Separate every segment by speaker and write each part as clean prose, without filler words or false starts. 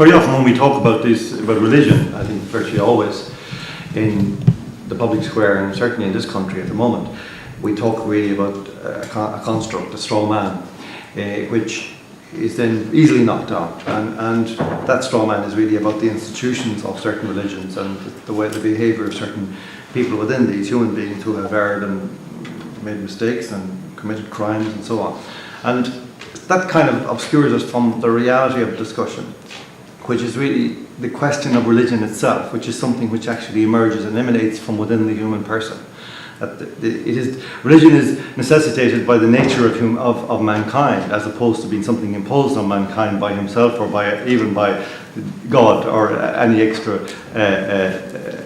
Speaker 1: Very often when we talk about religion, I think virtually always in the public square, and certainly in this country at the moment, we talk really about a construct, a straw man, which is then easily knocked out. And that straw man is really about the institutions of certain religions and the way the behaviour of certain people within these, human beings who have erred and made mistakes and committed crimes and so on. And that kind of obscures us from the reality of discussion, which is really the question of religion itself, which is something which actually emerges and emanates from within the human person. Religion is necessitated by the nature of mankind, as opposed to being something imposed on mankind by himself or even by God or any extra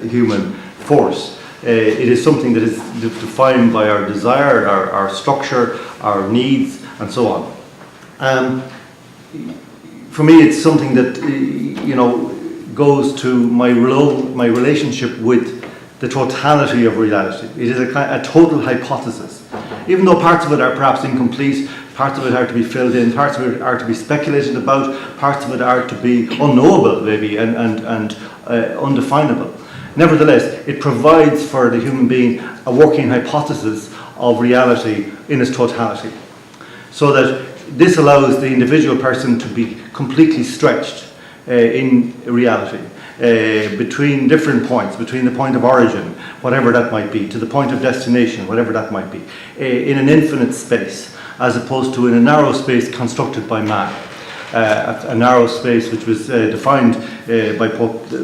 Speaker 1: human force. It is something that is defined by our desire, our structure, our needs, and so on. For me, it's something that goes to my relationship with the totality of reality. It is a total hypothesis. Even though parts of it are perhaps incomplete, parts of it are to be filled in, parts of it are to be speculated about, parts of it are to be unknowable maybe and undefinable. Nevertheless, it provides for the human being a working hypothesis of reality in its totality, so that this allows the individual person to be completely stretched in reality between different points, between the point of origin, whatever that might be, to the point of destination, whatever that might be, in an infinite space, as opposed to in a narrow space constructed by man. A narrow space which was defined by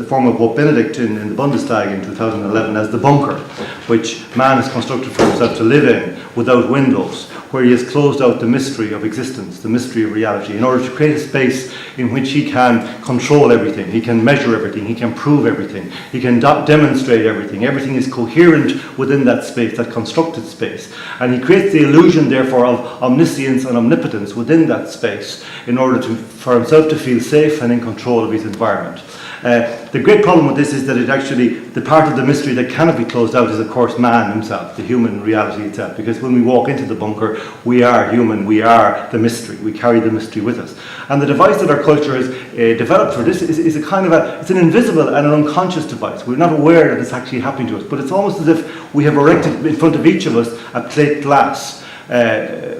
Speaker 1: former Pope Benedict in the Bundestag in 2011 as the bunker, which man has constructed for himself to live in without windows, where he has closed out the mystery of existence, the mystery of reality, in order to create a space in which he can control everything, he can measure everything, he can prove everything, he can demonstrate everything. Everything is coherent within that space, that constructed space. And he creates the illusion, therefore, of omniscience and omnipotence within that space in order for himself to feel safe and in control of his environment. The great problem with this is that the part of the mystery that cannot be closed out is, of course, man himself, the human reality itself. Because when we walk into the bunker, we are human, we are the mystery, we carry the mystery with us. And the device that our culture has developed for this is a kind of it's an invisible and an unconscious device. We're not aware that it's actually happening to us, but it's almost as if we have erected in front of each of us a plate glass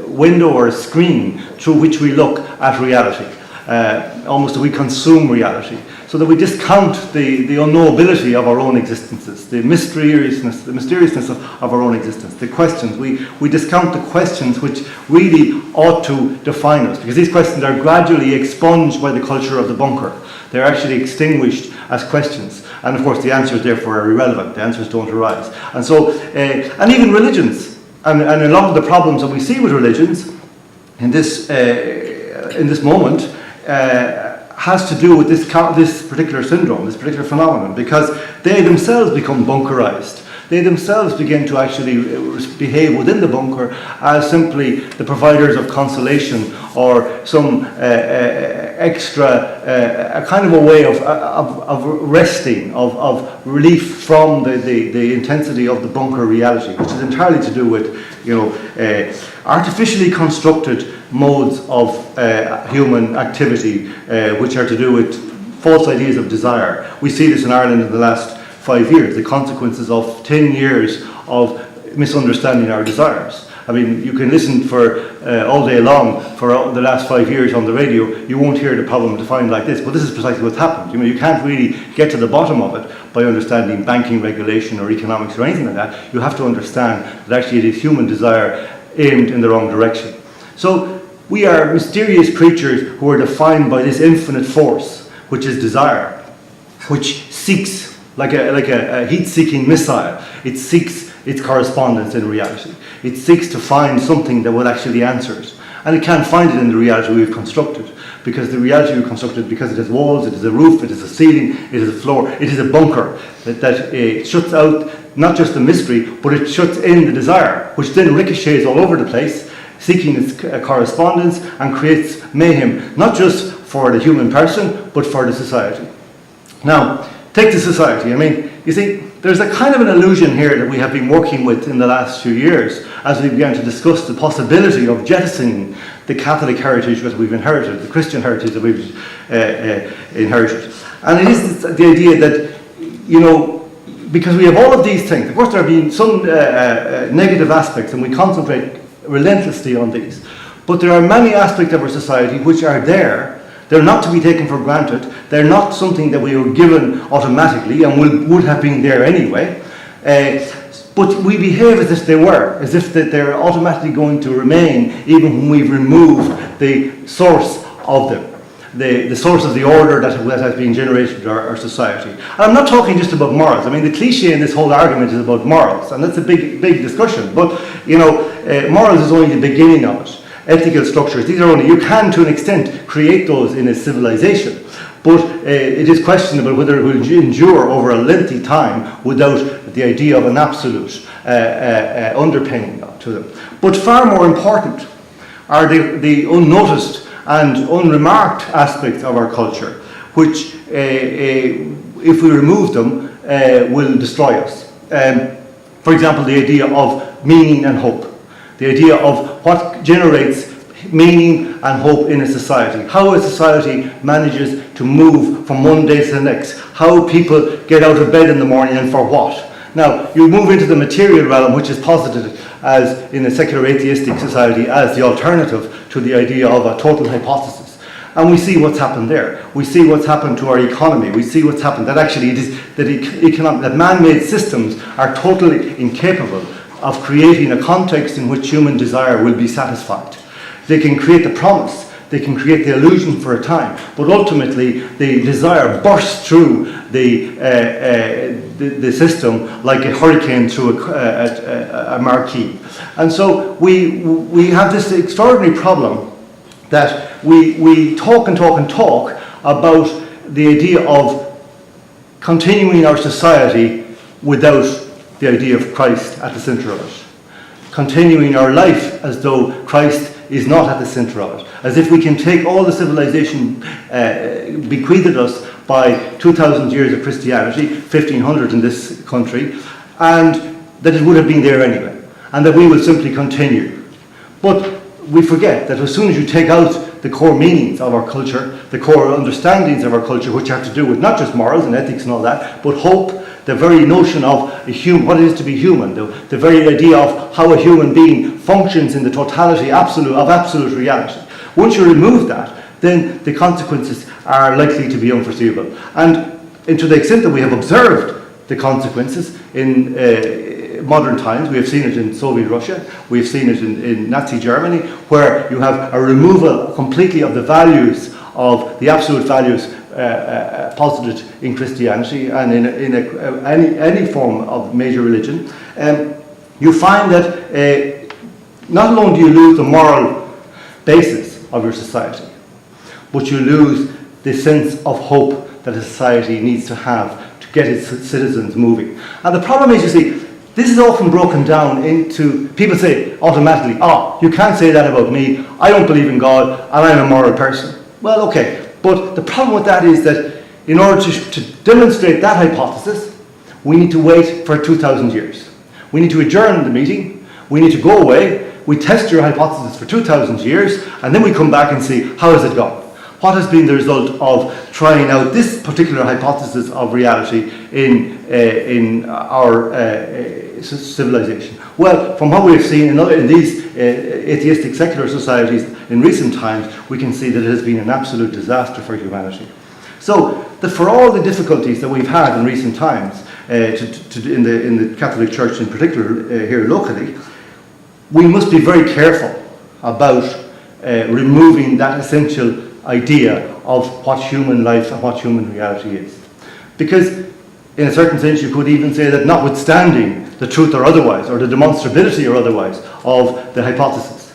Speaker 1: window or a screen through which we look at reality. Almost we consume reality, so that we discount the unknowability of our own existences, the mysteriousness of our own existence, the questions. We discount the questions which really ought to define us, because these questions are gradually expunged by the culture of the bunker. They're actually extinguished as questions, and of course the answers therefore are irrelevant. The answers don't arise. And so, and even religions, and a lot of the problems that we see with religions in this moment has to do with this particular syndrome, this particular phenomenon, because they themselves become bunkerized. They themselves begin to actually behave within the bunker as simply the providers of consolation or some extra, a kind of a way of resting, of relief from the intensity of the bunker reality, which is entirely to do with, artificially constructed modes of human activity, which are to do with false ideas of desire. We see this in Ireland in the last 5 years, the consequences of 10 years of misunderstanding our desires. I mean, you can listen for all day long for the last 5 years on the radio. You won't hear the problem defined like this, but this is precisely what's happened. You can't really get to the bottom of it by understanding banking regulation or economics or anything like that. You have to understand that actually it is human desire aimed in the wrong direction. So we are mysterious creatures who are defined by this infinite force, which is desire, which seeks, like a heat-seeking missile, it seeks its correspondence in reality. It seeks to find something that will actually answer it. And it can't find it in the reality we've constructed, because the reality we've constructed, because it has walls, it is a roof, it is a ceiling, it is a floor, it is a bunker that shuts out not just the mystery, but it shuts in the desire, which then ricochets all over the place, seeking its correspondence and creates mayhem, not just for the human person, but for the society. Now, take the society. I mean, you see, there's a kind of an illusion here that we have been working with in the last few years as we began to discuss the possibility of jettisoning the Catholic heritage that we've inherited, the Christian heritage that we've inherited. And it is the idea that, because we have all of these things, of course there have been some negative aspects, and we concentrate relentlessly on these. But there are many aspects of our society which are there. They're not to be taken for granted. They're not something that we were given automatically and would have been there anyway. But we behave as if they were, as if that they're automatically going to remain even when we've removed the source of them, the source of the order that has been generated in our society. And I'm not talking just about morals. I mean, the cliche in this whole argument is about morals, and that's a big discussion. But, morals is only the beginning of it. Ethical structures, these are only, you can to an extent create those in a civilization, but it is questionable whether it will endure over a lengthy time without the idea of an absolute underpinning to them. But far more important are the unnoticed and unremarked aspects of our culture, which, if we remove them, will destroy us. For example, the idea of meaning and hope. The idea of what generates meaning and hope in a society. How a society manages to move from one day to the next. How people get out of bed in the morning and for what. Now, you move into the material realm, which is posited as in a secular atheistic society as the alternative to the idea of a total hypothesis. And we see what's happened there. We see what's happened to our economy. We see what's happened that actually it is that man-made systems are totally incapable of creating a context in which human desire will be satisfied. They can create the promise, they can create the illusion for a time, but ultimately the desire bursts through the system like a hurricane through a marquee. And so we have this extraordinary problem that we talk and talk and talk about the idea of continuing our society without the idea of Christ at the centre of it. Continuing our life as though Christ is not at the centre of it. As if we can take all the civilization bequeathed us by 2,000 years of Christianity, 1,500 in this country, and that it would have been there anyway. And that we will simply continue. But we forget that as soon as you take out the core meanings of our culture, the core understandings of our culture, which have to do with not just morals and ethics and all that, but hope, the very notion of what it is to be human, the very idea of how a human being functions in the totality of absolute reality. Once you remove that, then the consequences are likely to be unforeseeable. And to the extent that we have observed the consequences in modern times, we have seen it in Soviet Russia, we have seen it in Nazi Germany, where you have a removal completely of the values, of the absolute values posited in Christianity and in any form of major religion. You find that not only do you lose the moral basis of your society, but you lose the sense of hope that a society needs to have to get its citizens moving. And the problem is, you see, this is often broken down into, people say automatically, you can't say that about me, I don't believe in God, and I'm a moral person. Well, okay. But the problem with that is that in order to demonstrate that hypothesis, we need to wait for 2,000 years. We need to adjourn the meeting, we need to go away, we test your hypothesis for 2,000 years, and then we come back and see, how has it gone? What has been the result of trying out this particular hypothesis of reality in our civilization? Well, from what we've seen in these atheistic secular societies in recent times, we can see that it has been an absolute disaster for humanity. So, for all the difficulties that we've had in recent times, in the Catholic Church in particular, here locally, we must be very careful about removing that essential idea of what human life and what human reality is. Because in a certain sense you could even say that notwithstanding the truth or otherwise, or the demonstrability or otherwise of the hypothesis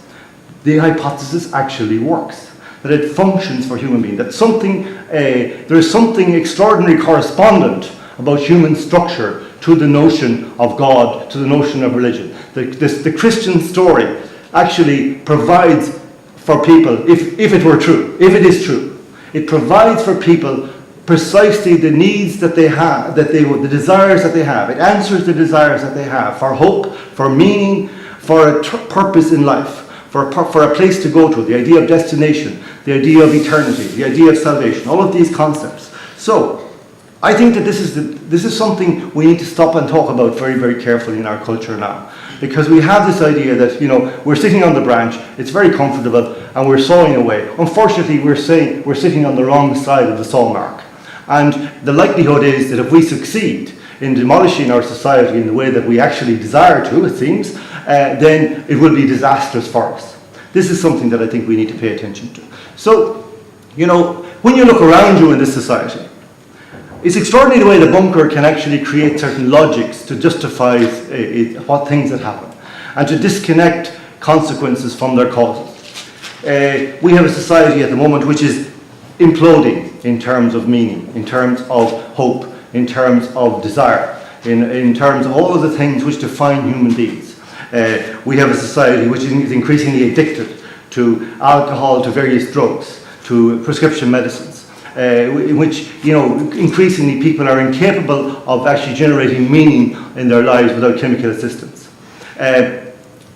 Speaker 1: actually works. That it functions for human beings, that there is something extraordinarily correspondent about human structure to the notion of God, to the notion of religion. The Christian story actually provides for people, if it were true, if it is true, it provides for people precisely the needs that they have, the desires that they have. It answers the desires that they have for hope, for meaning, for a purpose in life, for a place to go to, the idea of destination, the idea of eternity, the idea of salvation, all of these concepts. So, I think that this is something we need to stop and talk about very, very carefully in our culture now. Because we have this idea that, we're sitting on the branch, it's very comfortable, and we're sawing away. Unfortunately, we're sitting on the wrong side of the saw mark. And the likelihood is that if we succeed in demolishing our society in the way that we actually desire to, it seems, then it will be disastrous for us. This is something that I think we need to pay attention to. So, when you look around you in this society, it's extraordinary the way the bunker can actually create certain logics to justify what things that happen and to disconnect consequences from their causes. We have a society at the moment which is imploding in terms of meaning, in terms of hope, in terms of desire, in terms of all of the things which define human beings. We have a society which is increasingly addicted to alcohol, to various drugs, to prescription medicines. In which, increasingly people are incapable of actually generating meaning in their lives without chemical assistance.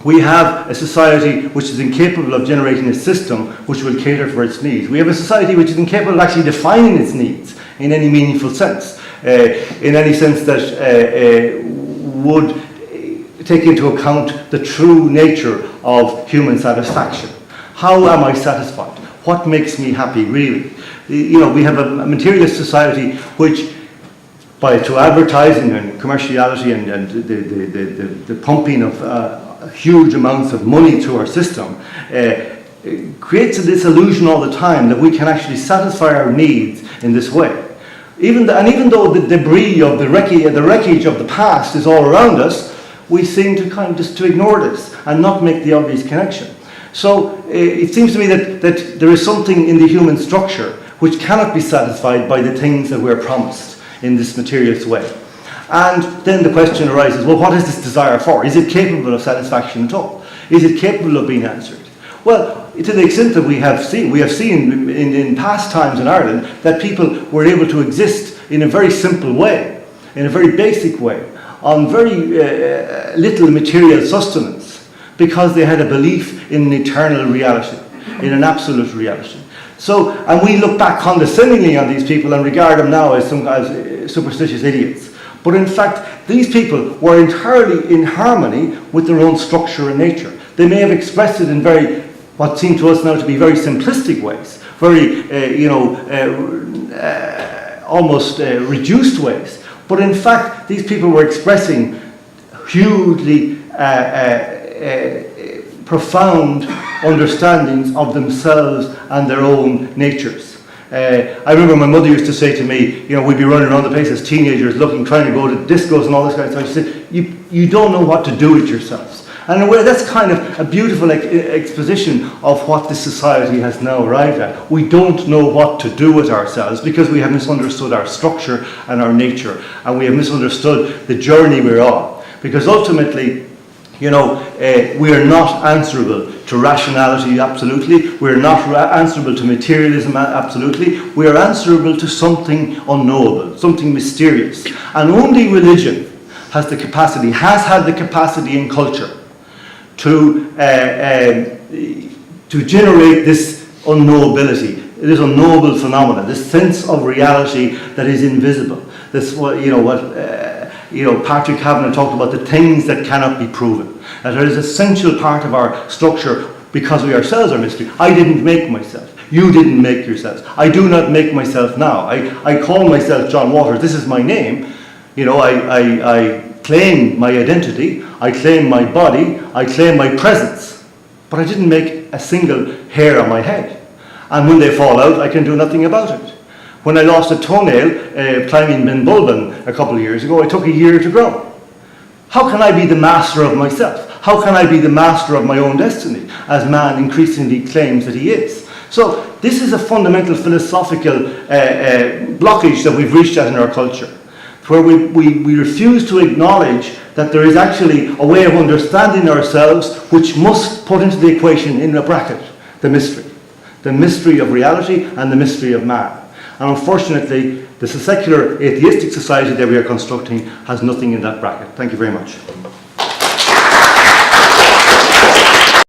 Speaker 1: We have a society which is incapable of generating a system which will cater for its needs. We have a society which is incapable of actually defining its needs in any meaningful sense, in any sense that would take into account the true nature of human satisfaction. How am I satisfied? What makes me happy, really? We have a materialist society which, through advertising and commerciality and the pumping of huge amounts of money through our system, creates this illusion all the time that we can actually satisfy our needs in this way. Even though the debris of the wreckage of the past is all around us, we seem to kind of just to ignore this and not make the obvious connection. So it seems to me that there is something in the human structure which cannot be satisfied by the things that we're promised in this materialist way. And then the question arises, well, what is this desire for? Is it capable of satisfaction at all? Is it capable of being answered? Well, to the extent that we have seen in past times in Ireland that people were able to exist in a very simple way, in a very basic way, on very little material sustenance, because they had a belief in an eternal reality, in an absolute reality. So, and we look back condescendingly on these people and regard them now as superstitious idiots. But in fact, these people were entirely in harmony with their own structure and nature. They may have expressed it in what seem to us now to be very simplistic ways, very, almost reduced ways. But in fact, these people were expressing hugely profound understandings of themselves and their own natures. I remember my mother used to say to me, we'd be running around the place as teenagers trying to go to discos and all this kind of stuff. She said, you don't know what to do with yourselves. And in a way, that's kind of a beautiful exposition of what this society has now arrived at. We don't know what to do with ourselves because we have misunderstood our structure and our nature, and we have misunderstood the journey we're on. Because ultimately, we are not answerable to rationality, absolutely. We're not answerable to materialism, absolutely. We are answerable to something unknowable, something mysterious. And only religion has had the capacity in culture to generate this unknowability, this unknowable phenomena, this sense of reality that is invisible. This, Patrick Kavanagh talked about the things that cannot be proven. That there is an essential part of our structure because we ourselves are mystery. I didn't make myself. You didn't make yourselves. I do not make myself now. I call myself John Waters. This is my name. I claim my identity. I claim my body. I claim my presence. But I didn't make a single hair on my head. And when they fall out, I can do nothing about it. When I lost a toenail climbing Ben Bulben a couple of years ago, it took a year to grow. How can I be the master of myself? How can I be the master of my own destiny, as man increasingly claims that he is? So this is a fundamental philosophical blockage that we've reached at in our culture, where we refuse to acknowledge that there is actually a way of understanding ourselves which must put into the equation in a bracket the mystery of reality and the mystery of man. And unfortunately, the secular atheistic society that we are constructing has nothing in that bracket. Thank you very much.